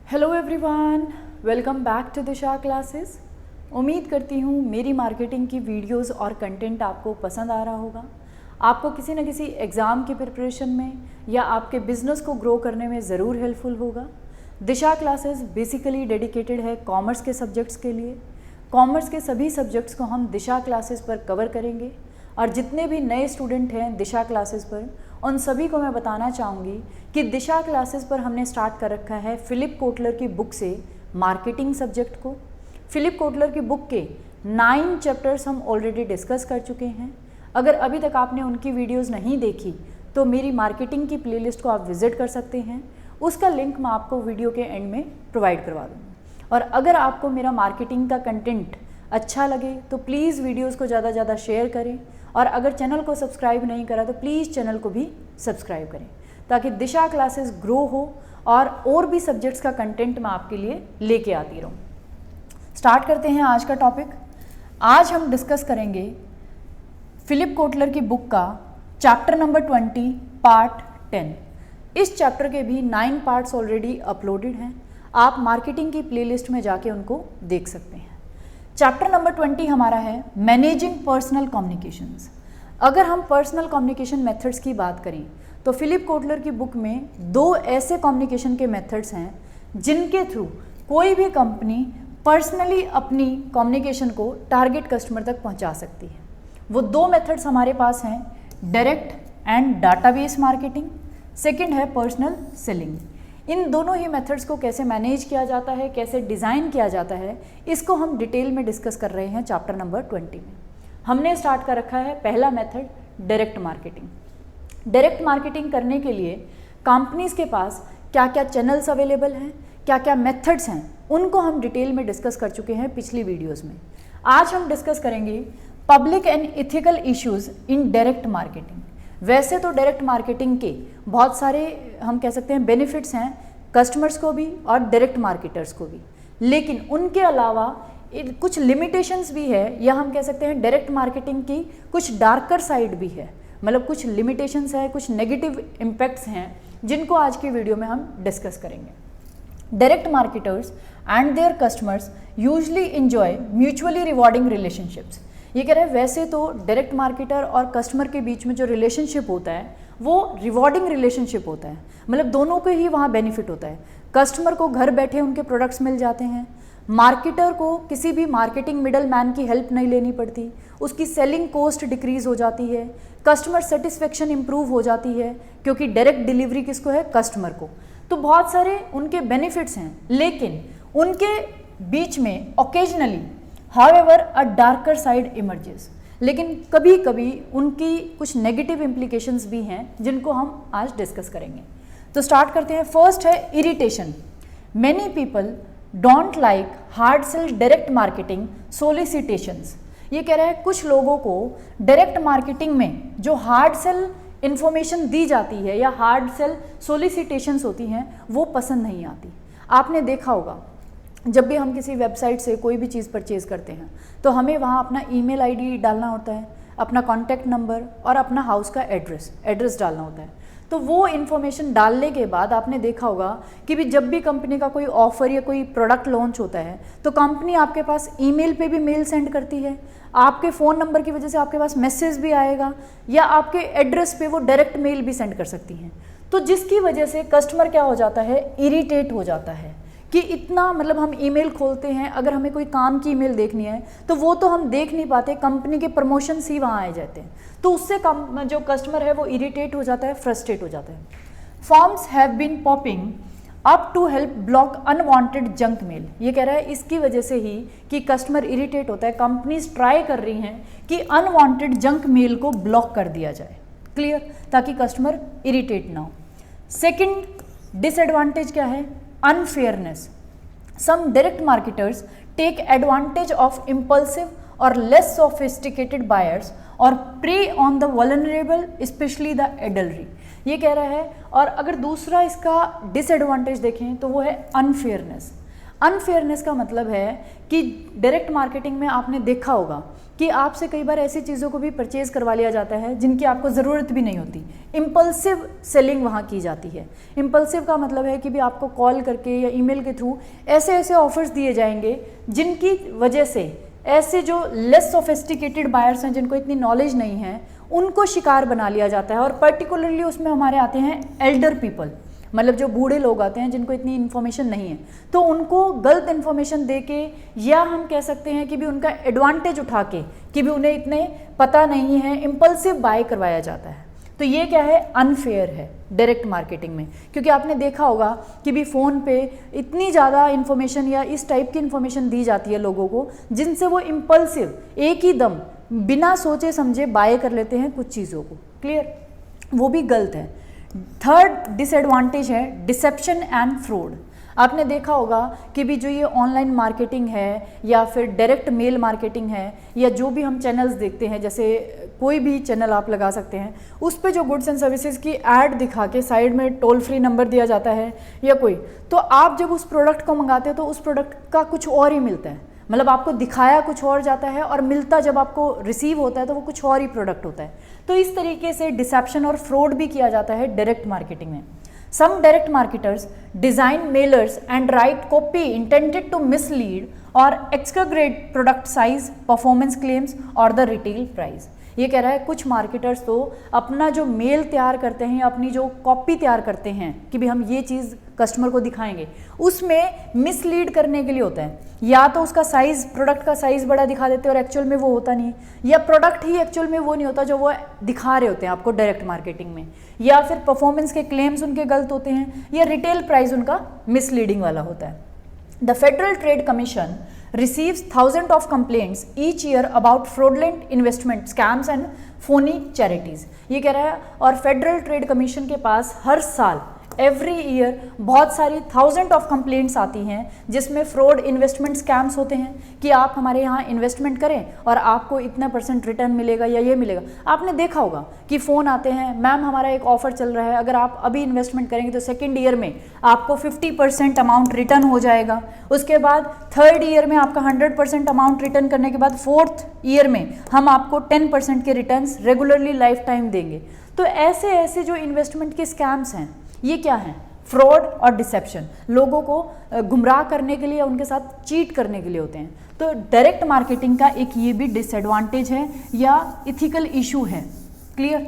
Hello everyone, welcome back to Disha classes. उम्मीद करती हूँ मेरी मार्केटिंग की वीडियोस और कंटेंट आपको पसंद आ रहा होगा। आपको किसी न किसी एग्ज़ाम की प्रिपरेशन में या आपके बिजनेस को ग्रो करने में ज़रूर हेल्पफुल होगा। दिशा क्लासेस बेसिकली डेडिकेटेड है कॉमर्स के सब्जेक्ट्स के लिए। कॉमर्स के सभी सब्जेक्ट्स को हम दिशा क्लासेस पर कवर करेंगे और जितने भी नए स्टूडेंट हैं दिशा क्लासेस पर, उन सभी को मैं बताना चाहूँगी कि दिशा क्लासेस पर हमने स्टार्ट कर रखा है फिलिप कोटलर की बुक से मार्केटिंग सब्जेक्ट को। फिलिप कोटलर की बुक के 9 चैप्टर्स हम ऑलरेडी डिस्कस कर चुके हैं। अगर अभी तक आपने उनकी वीडियोस नहीं देखी तो मेरी मार्केटिंग की प्लेलिस्ट को आप विजिट कर सकते हैं। उसका लिंक मैं आपको वीडियो के एंड में प्रोवाइड करवा दूँगी। और अगर आपको मेरा मार्केटिंग का कंटेंट अच्छा लगे तो प्लीज़ वीडियोज़ को ज़्यादा से ज़्यादा शेयर करें, और अगर चैनल को सब्सक्राइब नहीं करा तो प्लीज़ चैनल को भी सब्सक्राइब करें ताकि दिशा क्लासेस ग्रो हो और भी सब्जेक्ट्स का कंटेंट मैं आपके लिए लेके आती रहूँ। स्टार्ट करते हैं आज का टॉपिक। आज हम डिस्कस करेंगे फिलिप कोटलर की बुक का चैप्टर नंबर 20 पार्ट 10। इस चैप्टर के भी 9 पार्ट्स ऑलरेडी अपलोडेड हैं। आप मार्केटिंग की प्लेलिस्ट में जाके उनको देख सकते हैं। चैप्टर नंबर 20 हमारा है मैनेजिंग पर्सनल कम्युनिकेशंस। अगर हम पर्सनल कम्युनिकेशन मेथड्स की बात करें तो फिलिप कोटलर की बुक में 2 ऐसे कम्युनिकेशन के मेथड्स हैं जिनके थ्रू कोई भी कंपनी पर्सनली अपनी कम्युनिकेशन को टारगेट कस्टमर तक पहुंचा सकती है। वो 2 मेथड्स हमारे पास हैं, direct and database marketing, second है पर्सनल सेलिंग। इन दोनों ही मेथड्स को कैसे मैनेज किया जाता है, कैसे डिज़ाइन किया जाता है, इसको हम डिटेल में डिस्कस कर रहे हैं चैप्टर नंबर 20 में। हमने स्टार्ट कर रखा है पहला method direct marketing. Direct marketing करने के लिए कंपनीज के पास क्या क्या चैनल्स अवेलेबल हैं, क्या क्या मेथड्स हैं, उनको हम डिटेल में डिस्कस कर चुके हैं पिछली वीडियोज़ में। आज हम डिस्कस करेंगे public and ethical issues in direct marketing. वैसे तो डायरेक्ट मार्केटिंग के बहुत सारे हम कह सकते हैं बेनिफिट्स हैं कस्टमर्स को भी और डायरेक्ट मार्केटर्स को भी, लेकिन उनके अलावा कुछ लिमिटेशंस भी है, या हम कह सकते हैं डायरेक्ट मार्केटिंग की कुछ डार्कर साइड भी है। मतलब कुछ लिमिटेशंस है, कुछ नेगेटिव इम्पैक्ट्स हैं जिनको आज की वीडियो में हम डिस्कस करेंगे। Direct marketers and their customers usually enjoy mutually rewarding relationships. ये कह रहे हैं वैसे तो डायरेक्ट मार्केटर और कस्टमर के बीच में जो रिलेशनशिप होता है वो रिवॉर्डिंग रिलेशनशिप होता है। मतलब दोनों को ही वहाँ बेनिफिट होता है। कस्टमर को घर बैठे उनके प्रोडक्ट्स मिल जाते हैं, मार्केटर को किसी भी मार्केटिंग मिडल मैन की हेल्प नहीं लेनी पड़ती, उसकी सेलिंग कॉस्ट डिक्रीज हो जाती है, कस्टमर सेटिस्फेक्शन इंप्रूव हो जाती है क्योंकि डायरेक्ट डिलीवरी किसको है, कस्टमर को। तो बहुत सारे उनके बेनिफिट्स हैं, लेकिन उनके बीच में ओकेजनली हाउएवर अ डार्कर साइड इमर्जेस। लेकिन कभी कभी उनकी कुछ नेगेटिव इम्प्लीकेशंस भी हैं जिनको हम आज डिस्कस करेंगे। तो स्टार्ट करते हैं। फर्स्ट है irritation. Many people don't like hard sell direct marketing solicitations. ये कह रहा है कुछ लोगों को डायरेक्ट मार्केटिंग में जो हार्ड सेल इंफॉर्मेशन दी जाती है या हार्ड सेल सोलिसिटेशंस होती हैं वो पसंद नहीं आती। आपने देखा होगा जब भी हम किसी वेबसाइट से कोई भी चीज़ परचेज़ करते हैं तो हमें वहाँ अपना ईमेल आईडी डालना होता है, अपना कॉन्टैक्ट नंबर और अपना हाउस का एड्रेस डालना होता है। तो वो इन्फॉर्मेशन डालने के बाद आपने देखा होगा कि भी जब भी कंपनी का कोई ऑफ़र या कोई प्रोडक्ट लॉन्च होता है तो कंपनी आपके पास ईमेल पे भी मेल सेंड करती है, आपके फ़ोन नंबर की वजह से आपके पास मैसेज भी आएगा, या आपके एड्रेस पे वो डायरेक्ट मेल भी सेंड कर सकती हैं। तो जिसकी वजह से कस्टमर क्या हो जाता है, इरिटेट हो जाता है कि इतना, मतलब हम ईमेल खोलते हैं, अगर हमें कोई काम की ईमेल देखनी है तो वो तो हम देख नहीं पाते, कंपनी के प्रमोशंस ही वहाँ आ जाते हैं। तो उससे कम जो कस्टमर है वो इरिटेट हो जाता है, फ्रस्ट्रेट हो जाता है। Forms have been popping up to help block unwanted junk mail. ये कह रहा है इसकी वजह से ही कि कस्टमर इरिटेट होता है, कंपनीज ट्राई कर रही हैं कि अनवांटेड जंक मेल को ब्लॉक कर दिया जाए, क्लियर, ताकि कस्टमर इरिटेट ना हो। सेकेंड डिसएडवांटेज क्या है, unfairness. Some direct marketers take advantage of impulsive or less sophisticated buyers or prey on the vulnerable, especially the elderly. ये कह रहा है। और अगर दूसरा इसका डिसएडवांटेज देखें तो वो है अनफेयरनेस। अनफेयरनेस का मतलब है कि डायरेक्ट मार्केटिंग में आपने देखा होगा कि आपसे कई बार ऐसी चीज़ों को भी परचेज़ करवा लिया जाता है जिनकी आपको ज़रूरत भी नहीं होती। इम्पल्सिव सेलिंग वहाँ की जाती है। इम्पल्सिव का मतलब है कि भी आपको कॉल करके या ईमेल के थ्रू ऐसे ऐसे ऑफर्स दिए जाएंगे जिनकी वजह से ऐसे जो लेस सोफिस्टिकेटेड बायर्स हैं, जिनको इतनी नॉलेज नहीं है, उनको शिकार बना लिया जाता है। और पर्टिकुलरली उसमें हमारे आते हैं एल्डर पीपल, मतलब जो बूढ़े लोग आते हैं जिनको इतनी इन्फॉर्मेशन नहीं है, तो उनको गलत इन्फॉर्मेशन दे के, या हम कह सकते हैं कि भी उनका एडवांटेज उठा के कि भी उन्हें इतने पता नहीं है, इम्पल्सिव बाय करवाया जाता है। तो ये क्या है, अनफेयर है डायरेक्ट मार्केटिंग में। क्योंकि आपने देखा होगा कि भी फ़ोन पे इतनी ज़्यादा इन्फॉर्मेशन या इस टाइप की इन्फॉर्मेशन दी जाती है लोगों को, जिनसे वो इम्पल्सिव एक ही दम बिना सोचे समझे बाय कर लेते हैं कुछ चीज़ों को। क्लियर, वो भी गलत है। थर्ड डिसएडवांटेज है डिसेप्शन एंड फ्रॉड। आपने देखा होगा कि भी जो ये ऑनलाइन मार्केटिंग है या फिर डायरेक्ट मेल मार्केटिंग है, या जो भी हम चैनल्स देखते हैं, जैसे कोई भी चैनल आप लगा सकते हैं, उस पे जो गुड्स एंड सर्विसेज की ऐड दिखा के साइड में टोल फ्री नंबर दिया जाता है या कोई, तो आप जब उस प्रोडक्ट को मंगाते हो तो उस प्रोडक्ट का कुछ और ही मिलता है। मतलब आपको दिखाया कुछ और जाता है और मिलता जब आपको रिसीव होता है तो वो कुछ और ही प्रोडक्ट होता है। तो इस तरीके से डिसेप्शन और फ्रॉड भी किया जाता है डायरेक्ट मार्केटिंग में। Some direct marketers design mailers and write copy intended to mislead or exaggerate product size, performance claims or the retail price। ये कह रहा है कुछ मार्केटर्स तो अपना जो मेल तैयार करते हैं, अपनी जो कॉपी तैयार करते हैं कि भी हम ये चीज़ कस्टमर को दिखाएंगे, उसमें मिसलीड करने के लिए होता है। या तो उसका साइज़, प्रोडक्ट का साइज़ बड़ा दिखा देते हैं और एक्चुअल में वो होता नहीं, या प्रोडक्ट ही एक्चुअल में वो नहीं होता जो वो दिखा रहे होते हैं आपको डायरेक्ट मार्केटिंग में, या फिर परफॉर्मेंस के क्लेम्स उनके गलत होते हैं, या रिटेल प्राइस उनका मिसलीडिंग वाला होता है। The Federal Trade Commission receives thousands of complaints each year about fraudulent investment scams and phony charities। ये कह रहा है, और फेडरल ट्रेड कमीशन के पास हर साल एवरी ईयर बहुत सारी थाउजेंड ऑफ कंप्लेंट्स आती हैं जिसमें फ्रॉड इन्वेस्टमेंट स्कैम्स होते हैं कि आप हमारे यहाँ इन्वेस्टमेंट करें और आपको इतना % रिटर्न मिलेगा या ये मिलेगा। आपने देखा होगा कि फ़ोन आते हैं, मैम हमारा एक ऑफर चल रहा है, अगर आप अभी इन्वेस्टमेंट करेंगे तो सेकेंड ईयर में आपको 50% अमाउंट रिटर्न हो जाएगा। उसके बाद थर्ड ईयर में आपका 100% अमाउंट रिटर्न करने के बाद फोर्थ ईयर में हम आपको 10% के रिटर्न्स रेगुलरली लाइफ टाइम देंगे। तो ऐसे ऐसे जो इन्वेस्टमेंट के स्कैम्स हैं, ये क्या है, फ्रॉड और डिसेप्शन, लोगों को गुमराह करने के लिए, उनके साथ चीट करने के लिए होते हैं। तो डायरेक्ट मार्केटिंग का एक ये भी डिसएडवांटेज है या इथिकल इशू है। क्लियर।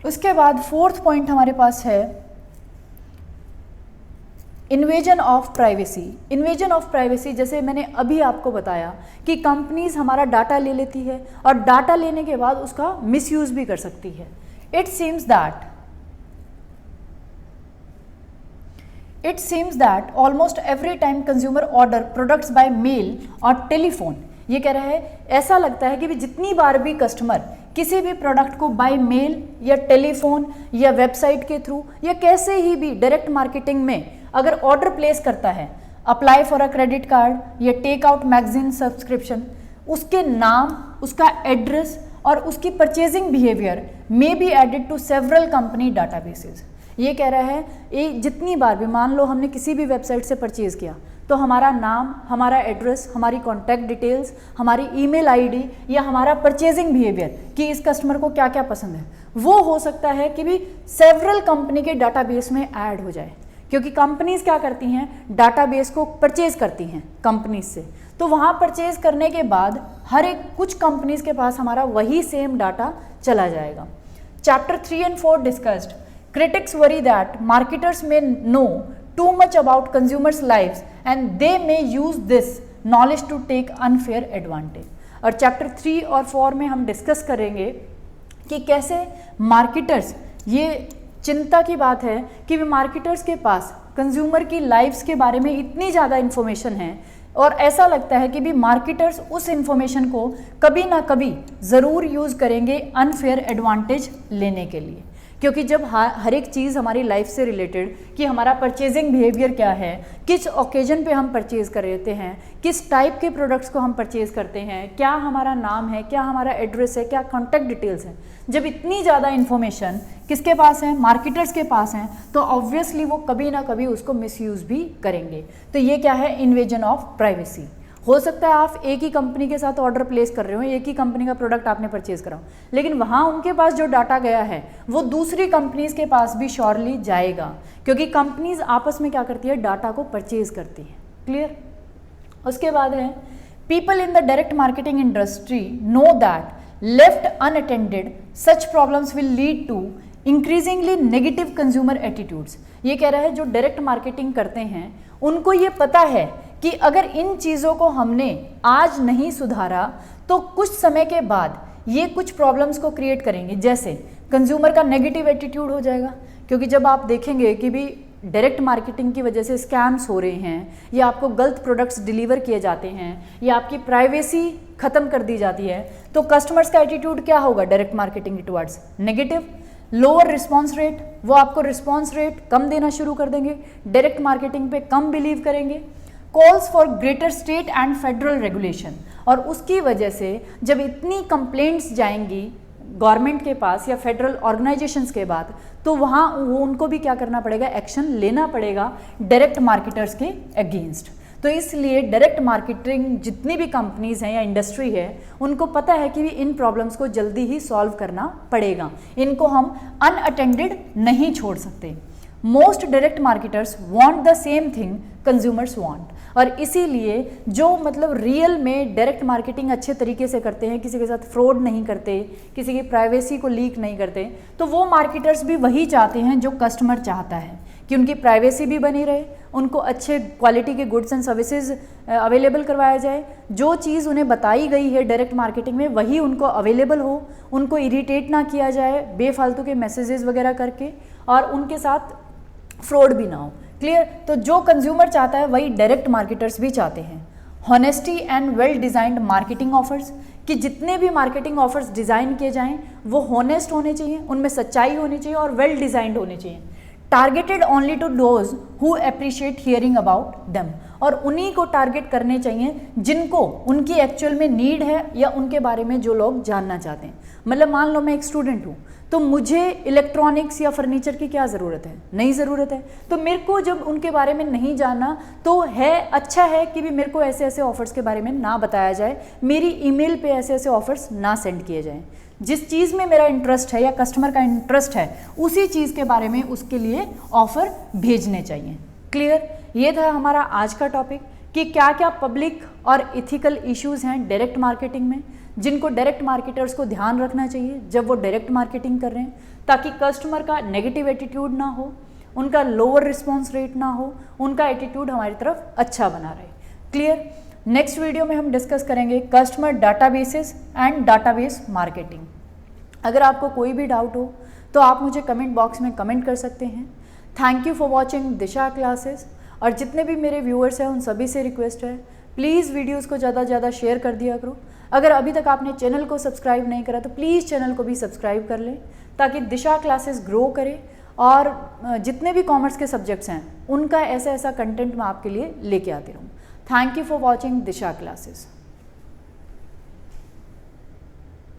उसके बाद फोर्थ पॉइंट हमारे पास है invasion of privacy. Invasion of privacy, जैसे मैंने अभी आपको बताया कि कंपनीज हमारा डाटा ले लेती है और डाटा लेने के बाद उसका मिसयूज भी कर सकती है। It seems that almost every time consumer order products by mail और टेलीफोन, ये कह रहा है ऐसा लगता है कि भी जितनी बार भी कस्टमर किसी भी प्रोडक्ट को बाय मेल या टेलीफोन या वेबसाइट के थ्रू या कैसे ही भी डायरेक्ट मार्केटिंग में अगर ऑर्डर प्लेस करता है, apply for a credit card या टेक आउट मैगजीन सब्सक्रिप्शन, उसके नाम, उसका एड्रेस और उसकी purchasing behaviour may be added to several company databases. ये कह रहा है ये जितनी बार भी, मान लो हमने किसी भी वेबसाइट से परचेज़ किया तो हमारा नाम, हमारा एड्रेस, हमारी कॉन्टैक्ट डिटेल्स, हमारी ईमेल आईडी या हमारा परचेजिंग बिहेवियर कि इस कस्टमर को क्या क्या पसंद है, वो हो सकता है कि भी सेवरल कंपनी के डाटाबेस में ऐड हो जाए। क्योंकि कंपनीज क्या करती हैं, डाटाबेस को परचेज करती हैं कंपनीज से, तो वहाँ परचेज करने के बाद हर एक कुछ कंपनीज के पास हमारा वही सेम डाटा चला जाएगा। Chapter 3 and 4 discussed, critics worry that marketers may know too much about consumers' lives and they may use this knowledge to take unfair advantage। और चैप्टर 3 और 4 में हम डिस्कस करेंगे कि कैसे मार्केटर्स, ये चिंता की बात है कि मार्केटर्स के पास कंज्यूमर की लाइफ्स के बारे में इतनी ज़्यादा इन्फॉर्मेशन है और ऐसा लगता है कि भी मार्केटर्स उस इन्फॉर्मेशन को कभी ना कभी ज़रूर यूज़ करेंगे अनफेयर एडवांटेज लेने के लिए। क्योंकि जब हर एक चीज़ हमारी लाइफ से रिलेटेड कि हमारा परचेजिंग बिहेवियर क्या है, किस ओकेजन पे हम परचेज़ कर रहे हैं, किस टाइप के प्रोडक्ट्स को हम परचेज़ करते हैं, क्या हमारा नाम है, क्या हमारा एड्रेस है, क्या कॉन्टैक्ट डिटेल्स हैं, जब इतनी ज़्यादा इन्फॉर्मेशन किसके पास है, मार्केटर्स के पास हैं, तो ऑब्वियसली वो कभी ना कभी उसको मिसयूज़ भी करेंगे। तो ये क्या है, इन्वेजन ऑफ प्राइवेसी। हो सकता है आप एक ही कंपनी के साथ ऑर्डर प्लेस कर रहे हो, एक ही कंपनी का प्रोडक्ट आपने परचेज करा हो, लेकिन वहाँ उनके पास जो डाटा गया है वो दूसरी कंपनीज के पास भी श्योरली जाएगा, क्योंकि कंपनीज आपस में क्या करती है, डाटा को परचेज करती है। क्लियर। उसके बाद है people in the direct marketing industry know that left unattended such problems will lead to increasingly negative consumer attitudes. ये कह रहा है जो डायरेक्ट मार्केटिंग करते हैं उनको ये पता है कि अगर इन चीज़ों को हमने आज नहीं सुधारा तो कुछ समय के बाद ये कुछ प्रॉब्लम्स को क्रिएट करेंगे, जैसे कंज्यूमर का नेगेटिव एटीट्यूड हो जाएगा, क्योंकि जब आप देखेंगे कि भी डायरेक्ट मार्केटिंग की वजह से स्कैम्स हो रहे हैं या आपको गलत प्रोडक्ट्स डिलीवर किए जाते हैं या आपकी प्राइवेसी खत्म कर दी जाती है, तो कस्टमर्स का एटीट्यूड क्या होगा direct marketing towards, negative. Lower response rate, वो आपको रिस्पॉन्स रेट कम देना शुरू कर देंगे, डायरेक्ट मार्केटिंग पे कम बिलीव करेंगे। Calls for greater state and federal regulation, और उसकी वजह से जब इतनी कंप्लेंट्स जाएंगी गवर्नमेंट के पास या फेडरल ऑर्गेनाइजेशंस के बाद, तो वहाँ वो उनको भी क्या करना पड़ेगा, एक्शन लेना पड़ेगा डायरेक्ट मार्केटर्स के अगेंस्ट। तो इसलिए डायरेक्ट मार्केटिंग जितनी भी कंपनीज हैं या इंडस्ट्री है उनको पता है कि इन प्रॉब्लम्स को जल्दी ही सॉल्व करना पड़ेगा, इनको हम अनअटेंडेड नहीं छोड़ सकते। Most direct marketers want the same thing consumers want, और इसीलिए जो मतलब रियल में डायरेक्ट मार्केटिंग अच्छे तरीके से करते हैं, किसी के साथ फ्रॉड नहीं करते, किसी की प्राइवेसी को लीक नहीं करते, तो वो मार्केटर्स भी वही चाहते हैं जो कस्टमर चाहता है, कि उनकी प्राइवेसी भी बनी रहे, उनको अच्छे क्वालिटी के गुड्स एंड सर्विसेज अवेलेबल करवाया जाए, जो चीज़ उन्हें बताई गई है डायरेक्ट मार्केटिंग में वही उनको अवेलेबल हो, उनको इरिटेट ना किया जाए बेफालतू के मैसेजेस वगैरह करके, और उनके साथ फ्रॉड भी ना हो। क्लियर। तो जो कंज्यूमर चाहता है वही डायरेक्ट मार्केटर्स भी चाहते हैं। Honesty and well designed marketing offers, कि जितने भी मार्केटिंग ऑफर्स डिज़ाइन किए जाएं वो हॉनेस्ट होने चाहिए, उनमें सच्चाई होनी चाहिए और वेल डिज़ाइंड होने चाहिए। Targeted only to those who appreciate hearing about them, और उन्हीं को टारगेट करने चाहिए जिनको उनकी एक्चुअल में नीड है या उनके बारे में जो लोग जानना चाहते हैं। मतलब मान लो मैं एक स्टूडेंट हूँ, तो मुझे इलेक्ट्रॉनिक्स या फर्नीचर की क्या ज़रूरत है, नहीं ज़रूरत है, तो मेरे को जब उनके बारे में नहीं जाना तो है अच्छा है कि भी मेरे को ऐसे ऐसे ऑफर्स के बारे में ना बताया जाए, मेरी ईमेल पे ऐसे ऐसे ऑफर्स ना सेंड किए जाएं। जिस चीज़ में मेरा इंटरेस्ट है या कस्टमर का इंटरेस्ट है उसी चीज़ के बारे में उसके लिए ऑफ़र भेजने चाहिए। क्लियर। ये था हमारा आज का टॉपिक कि क्या क्या पब्लिक और इथिकल इश्यूज़ हैं डायरेक्ट मार्केटिंग में, जिनको डायरेक्ट मार्केटर्स को ध्यान रखना चाहिए जब वो डायरेक्ट मार्केटिंग कर रहे हैं, ताकि कस्टमर का नेगेटिव एटीट्यूड ना हो, उनका लोअर रिस्पॉन्स रेट ना हो, उनका एटीट्यूड हमारी तरफ अच्छा बना रहे। क्लियर। नेक्स्ट वीडियो में हम डिस्कस करेंगे customer databases and database marketing. अगर आपको कोई भी डाउट हो तो आप मुझे कमेंट बॉक्स में कमेंट कर सकते हैं। Thank you for watching Disha classes, और जितने भी मेरे व्यूअर्स हैं उन सभी से रिक्वेस्ट है प्लीज़ वीडियोज़ को ज़्यादा से ज़्यादा शेयर कर दिया करो। अगर अभी तक आपने चैनल को सब्सक्राइब नहीं करा तो प्लीज़ चैनल को भी सब्सक्राइब कर लें, ताकि दिशा क्लासेस ग्रो करे और जितने भी कॉमर्स के सब्जेक्ट्स हैं उनका ऐसा ऐसा कंटेंट मैं आपके लिए लेके आती रहूँ। Thank you for watching Disha classes.